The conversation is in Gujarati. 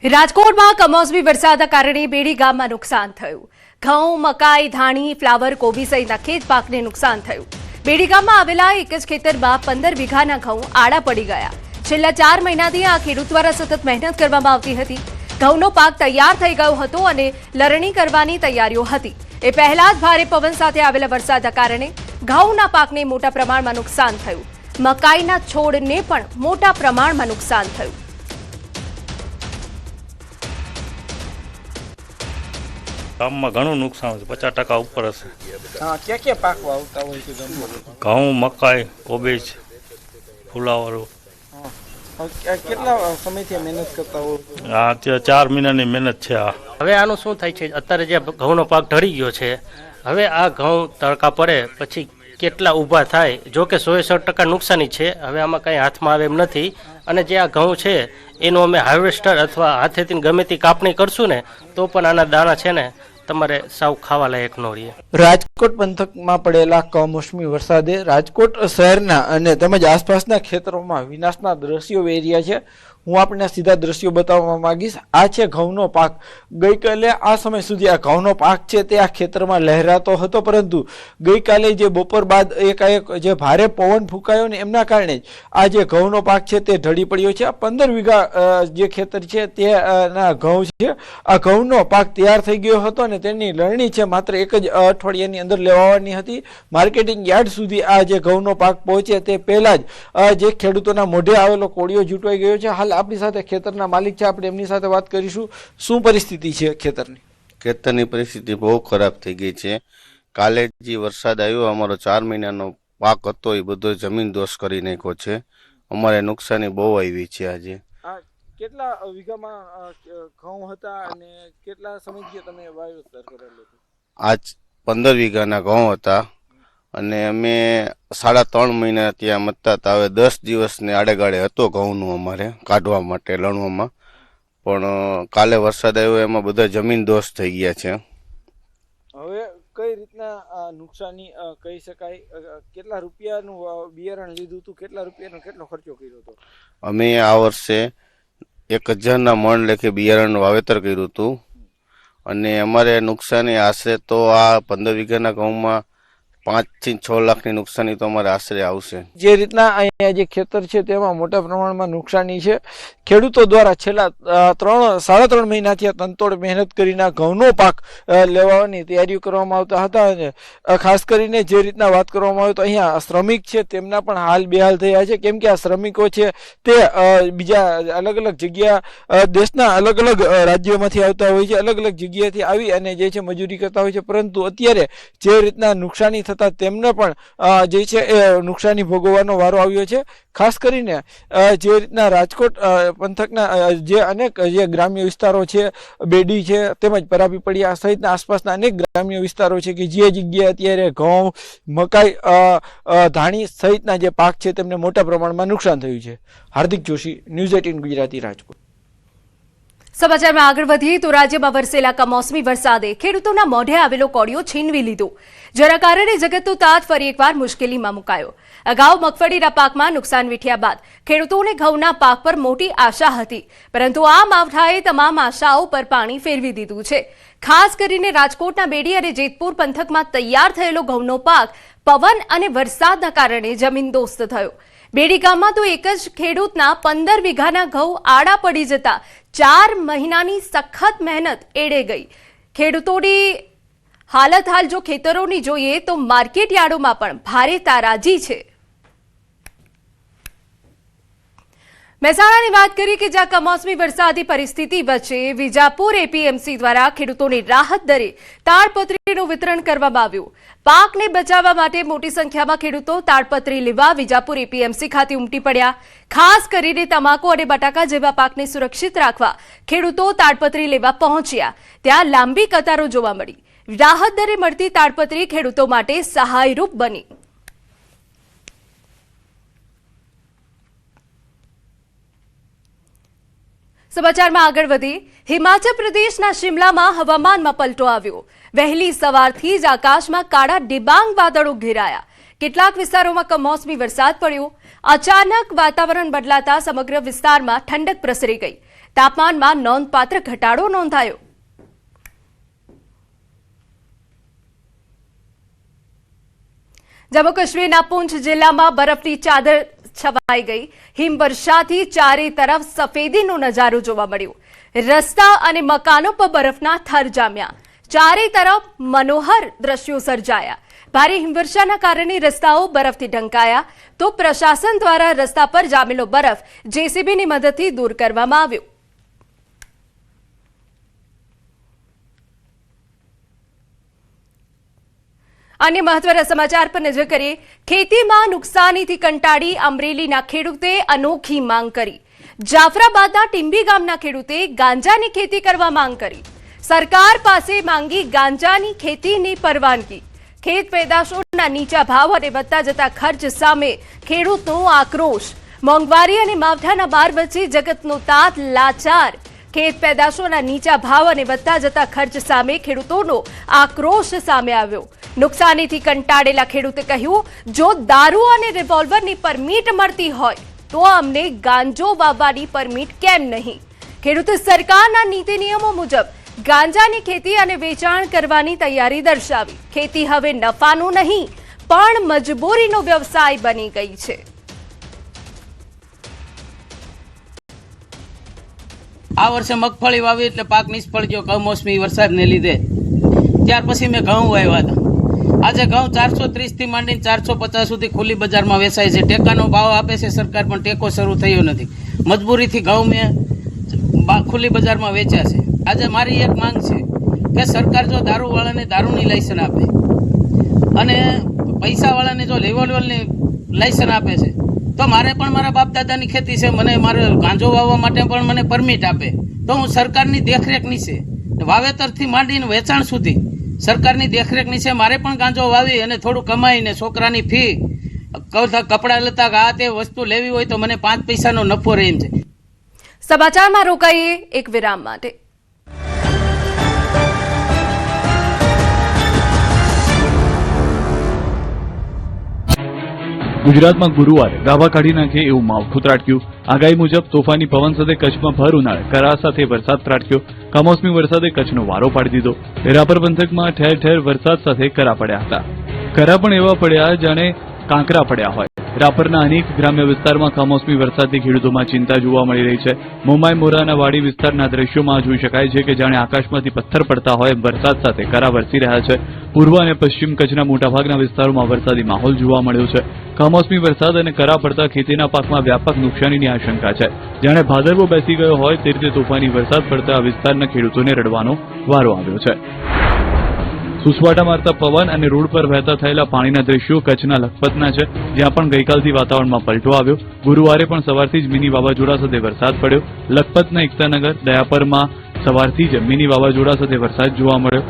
રાજકોટમાં કમોસમી વરસાદના કારણે બેડી ગામમાં નુકસાન થયું। ઘઉં, મકાઈ, ધાણી, ફ્લાવર, કોબી સહિતના ખેત પાકને નુકસાન થયું। બેડી ગામમાં આવેલા એક જ ખેતરમાં 15 વીઘાના ઘઉં આડા પડી ગયા। છેલ્લા 4 મહિનાથી આ ખેડૂત દ્વારા સતત મહેનત કરવામાં આવતી હતી। ઘઉંનો પાક તૈયાર થઈ ગયો હતો અને લણણી કરવાની તૈયારીઓ હતી। એ પહેલા જ ભારે પવન સાથે આવેલા વરસાદના કારણે ઘઉંના પાકને મોટા પ્રમાણમાં નુકસાન થયું। મકાઈના છોડને પણ મોટા પ્રમાણમાં નુકસાન થયું। ગામમાં ઘણું નુકસાન છે, 50% ઉપર હશે। હા, ક્યાં પાક વાવતા હોય છે ગામમાં? ઘઉં, મકાઈ, કોબીજ, ફુલાવરો। કેટલા સમયથી મહેનત કરતા હો? આ અત્યારે 4 મહિનાની મહેનત છે। આ હવે આનું શું થાય છે? અત્યારે જે ઘઉંનો પાક ઢળી ગયો છે, હવે આ ઘઉં તડકા પડે પછી કેટલા ઊભા થાય? જો કે 100% નુકસાની છે, હવે આમાં કંઈ હાથમાં આવે એમ નથી। અને જે આ ઘઉં છે એનું અમે હાર્વેસ્ટર અથવા હાથેથી ગમે તે કાપણી કરશું ને તો પણ આના દાણા છે ને તમારે સાવ ખાવા લાયક ન રહે। રાજકોટ પંથકમાં પડેલા કમોસમી વરસાદે રાજકોટ શહેરના અને તેમજ આસપાસના ખેતરોમાં વિનાશના દ્રશ્યો વેર્યા છે। હું આપને સીધા દ્રશ્યો બતાવવા માંગીશ। આ છે ઘઉંનો પાક। ગઈકાલે આ સમય સુધી આ ઘઉંનો પાક છે તે આ ખેતરમાં લહેરાતો હતો, પરંતુ ગઈકાલે જે બપોર બાદ એકાએક જે ભારે પવન ફૂંકાયો ને એમના કારણે આ જે ઘઉંનો પાક છે તે ઢળી પડ્યો છે। 15 વીઘા જે ખેતર છે તે ના ઘઉં છે। આ ઘઉંનો પાક તૈયાર થઈ ગયો હતો અને તેની લણણી છે માત્ર એક જ અઠવાડિયાની અંદર લેવાની હતી। માર્કેટિંગ યાર્ડ સુધી આ જે ઘઉંનો પાક પહોંચે તે પહેલા જ જે ખેડૂતોના મોઢે આવેલો કોળિયો જૂટવાઈ ગયો છે। હાલ આપણી સાથે ખેતરના માલિક છે, આપણે એમની સાથે વાત કરીશું। શું પરિસ્થિતિ છે ખેતરની? ખેતરની પરિસ્થિતિ બહુ ખરાબ થઈ ગઈ છે। કાલે જે વરસાદ આવ્યો, અમારો 4 મહિનાનો પાક હતો એ બધો જમીન દોષ કરી નાખ્યો છે। અમારે નુકસાની બહુ આવી છે। આજે કેટલા વીઘામાં ઘઉં હતા અને કેટલા સમયથી તમે વાવેતર કરેલું હતું? આજ 15 વીઘાના ઘઉં હતા અને અમે 3.5 મહિના ત્યાં મતતા હતા। હવે 10 દિવસને આડેગાળે હતો ઘઉંનું અમારે કાઢવા માટે લણવામાં, પણ કાલે વરસાદ આવ્યો એમાં બધા જમીન દોષ થઈ ગયા છે। હવે કઈ રીતના નુકસાની કહી શકાય? કેટલા રૂપિયાનું બિયારણ લીધું હતું? કેટલા રૂપિયાનો કેટલો ખર્ચો કર્યો હતો? અમે આ વર્ષે 1000ના મણ લેખે બિયારણનું વાવેતર કર્યું હતું અને અમારે નુકસાની આશરે તો આ 15 વીઘાના ઘઉંમાં 5 થી 6 લાખની નુકસાની તો અમારે આશરે આવશે। જે રીતના અહીંયા જે ખેતર છે તેમાં મોટા પ્રમાણમાં નુકસાની છે। ખેડૂતો દ્વારા છેલ્લા 3.5 મહિનાથી તનતોડ મહેનત કરીને ઘઉંનો પાક લેવાની તૈયારીઓ કરવામાં આવતા હતા અને ખાસ કરીને જે રીતના વાત કરવામાં આવે તો અહીંયા શ્રમિક છે તેમના પણ હાલ બેહાલ થયા છે, કેમ કે આ શ્રમિકો છે તે બીજા અલગ અલગ જગ્યા દેશના અલગ અલગ રાજ્યોમાંથી આવતા હોય છે, અલગ અલગ જગ્યાએથી આવી અને જે છે મજૂરી કરતા હોય છે, પરંતુ અત્યારે જે રીતના નુકસાની તેમને પણ જે છે એ નુકસાની ભોગવવાનો વારો આવ્યો છે। ખાસ કરીને જે રીતના રાજકોટ પંથકના જે અનેક જે ગ્રામ્ય વિસ્તારો છે, બેડી છે તેમજ પરાપીપળિયા સહિતના આસપાસના અનેક ગ્રામ્ય વિસ્તારો છે કે જે જગ્યાએ અત્યારે ઘઉં, મકાઈ, ધાણી સહિતના જે પાક છે તેમને મોટા પ્રમાણમાં નુકસાન થયું છે। હાર્દિક જોશી, ન્યૂઝ 18 ગુજરાતી, રાજકોટ। સમાચારમાં આગળ વધીએ તો રાજ્યમાં વરસેલા કમોસમી વરસાદે ખેડૂતોના મોઢે આવેલો કોળિયો છીનવી લીધો, જેના કારણે જગતનો તાત ફરી એકવાર મુશ્કેલીમાં મુકાયો। અગાઉ મગફળીના પાકમાં નુકસાન વેઠ્યા બાદ ખેડૂતોને ઘઉંના પાક પર મોટી આશા હતી, પરંતુ આ માવઠાએ તમામ આશાઓ પર પાણી ફેરવી દીધું છે। ખાસ કરીને રાજકોટના બેડી અને જેતપુર પંથકમાં તૈયાર થયેલો ઘઉંનો પાક પવન અને વરસાદના કારણે જમીનદોસ્ત થયો। બેડી ગામમાં તો એક જ ખેડૂતના 15 વીઘાના ઘઉં આડા પડી જતા 4 મહિનાની સખત મહેનત એળે ગઈ। ખેડૂતોની હાલત હાલ જો ખેતરોની જોઈએ તો માર્કેટ યાર્ડોમાં પણ ભારે તારાજી છે। મહેસાણાની વાત કરીએ કે જ્યાં કમોસમી વરસાદી પરિસ્થિતિ વચ્ચે વિજાપુર એપીએમસી દ્વારા ખેડૂતોને રાહત દરે તાડપત્રીનું વિતરણ કરવામાં આવ્યું। પાકને બચાવવા માટે મોટી સંખ્યામાં ખેડૂતો તાડપત્રી લેવા વિજાપુર એપીએમસી ખાતે ઉમટી પડ્યા। ખાસ કરીને તમાકુ અને બટાકા જેવા પાકને સુરક્ષિત રાખવા ખેડૂતો તાડપત્રી લેવા પહોંચ્યા, ત્યાં લાંબી કતારો જોવા મળી। રાહત દરે મળતી તાડપત્રી ખેડૂતો માટે સહાયરૂપ બની। સમાચારમાં આગળ વધી હિમાચલ પ્રદેશના શિમલામાં હવામાનમાં પલટો આવ્યો। વહેલી સવારથી જ આકાશમાં કાળા ડિબાંગ વાદળો ઘેરાયા। કેટલાક વિસ્તારોમાં કમોસમી વરસાદ પડ્યો। અચાનક વાતાવરણ બદલાતા સમગ્ર વિસ્તારમાં ઠંડક પ્રસરી ગઈ। તાપમાનમાં નોંધપાત્ર ઘટાડો નોંધાયો. જમ્મુ કાશ્મીરના પૂંછ જિલ્લામાં બરફની ચાદર છવાઈ ગઈ. હિમવર્ષાથી ચારે તરફ સફેદીનો નજારો જોવા મળ્યો. રસ્તા અને મકાનો પર બરફના થર જામ્યા. ચારે તરફ મનોહર દ્રશ્યો સર્જાયા. ભારે હિમવર્ષાના કારણે રસ્તાઓ બરફથી ઢંકાયા તો પ્રશાસન દ્વારા રસ્તા પર જામેલો બરફ જેસીબીની મદદથી દૂર કરવામાં આવ્યો. અન્ય મહત્વના સમાચાર પર નજર કરીએ. ખેતીમાં નુકસાનીથી કંટાળી અમરેલીના ખેડૂતે અનોખી માંગ કરી. જાફરાબાદના ટીંબી ગામના ખેડૂતે ગાંજાની ખેતી કરવા માંગ કરી. સરકાર પાસે માંગી ગાંજાની ખેતીની પરવાનગી. ખેત પેદાશોના નીચા ભાવ અને વધતા જતા ખર્ચ સામે ખેડૂતનો આક્રોશ. મોંઘવારી અને માવઠાના માર વચ્ચે જગતનો તાત લાચાર. ખેત પેદાશોના નીચા ભાવ અને વધતા જતા ખર્ચ સામે ખેડૂતોનો આક્રોશ સામે આવ્યો. નુકસાનીથી કંટાળેલા ખેડૂતે કહ્યું, જો દારૂ અને રિવોલ્વરની પરમિટ મળતી હોય તો અમને ગાંજો વાવવાની પરમિટ કેમ નહીં? ખેડૂતે સરકારના નીતિ નિયમો મુજબ ગાંજાની ખેતી અને વેચાણ કરવાની તૈયારી દર્શાવી. ખેતી હવે નફાનો નહીં પણ મજબૂરીનો વ્યવસાય બની ગઈ છે. આ વર્ષે મગફળી વાવી એટલે પાક નિષ્ફળ ગયો કમોસમી વરસાદને લીધે. ત્યાર પછી મેં ઘઉં વાવ્યા હતા. આજે ઘઉં 430 થી માંડીને 450 સુધી ખુલ્લી બજારમાં વેચાય છે. ટેકાનો ભાવ આપે છે સરકાર, પણ ટેકો શરૂ થયો નથી. મજબૂરીથી ઘઉં મેં ખુલ્લી બજારમાં વેચ્યા છે. આજે મારી એક માંગ છે કે સરકાર જો દારૂવાળાને દારૂની લાયસન્સ આપે અને પૈસાવાળાને જો રિવોલ્વરની લાયસન્સ આપે છે તો મારે પણ મારા બાપ દાદાની ખેતી છે, મને મારે ગાંજો વાવવા માટે પણ મને પરમિટ આપે તો હું સરકારની દેખરેખ નીચે વાવેતરથી માંડીને વેચાણ સુધી સરકારની દેખરેખ નીચે મારે પણ ગાંજો વાવી અને થોડું કમાઈને છોકરાની ફી, કપડાં લતા આ તે વસ્તુ લેવી હોય તો મને 5 પૈસાનો નફો રહે એમ છે. સમાચારમાં રોકાઈએ એક વિરામ માટે. ગુજરાતમાં ગુરુવારે ગાભા કાઢી નાખે એવું માવઠું ત્રાટક્યું. આગાહી મુજબ તોફાની પવન સાથે કચ્છમાં ભર ઉનાળે કરા સાથે વરસાદ ત્રાટક્યો. કમોસમી વરસાદે કચ્છનો વારો પાડી દીધો. રાપર પંથકમાં ઠેર ઠેર વરસાદ સાથે કરા પડ્યા હતા. કરા પણ એવા પડ્યા જાણે કાંકરા પડ્યા હોય. રાપરના અનેક ગ્રામ્ય વિસ્તારમાં કમોસમી વરસાદથી ખેડૂતોમાં ચિંતા જોવા મળી રહી છે. મુંબઈ મોરાના વાડી વિસ્તારના દ્રશ્યોમાં જોઈ શકાય છે કે જાણે આકાશમાંથી પથ્થર પડતા હોય વરસાદ સાથે કરા વરસી રહ્યા છે. પૂર્વ અને પશ્ચિમ કચ્છના મોટાભાગના વિસ્તારોમાં વરસાદી માહોલ જોવા મળ્યો છે. કમોસમી વરસાદ અને કરા પડતા ખેતીના પાકમાં વ્યાપક નુકસાનીની આશંકા છે. જાણે ભાદરવો બેસી ગયો હોય તે રીતે તોફાની વરસાદ પડતા આ વિસ્તારના ખેડૂતોને રડવાનો વારો આવ્યો છે. સુસવાટા મારતા પવન અને રોડ પર વહેતા થયેલા પાણીના દ્રશ્યો કચ્છના લખપતના છે, જ્યાં પણ ગઈકાલથી વાતાવરણમાં પલટો આવ્યો. ગુરુવારે પણ સવારથી જ મિની વાવાઝોડા સાથે વરસાદ પડ્યો. લખપતના એકતાનગર, દયાપરમાં સવારથી જ મિની વાવાઝોડા સાથે વરસાદ જોવા મળ્યો.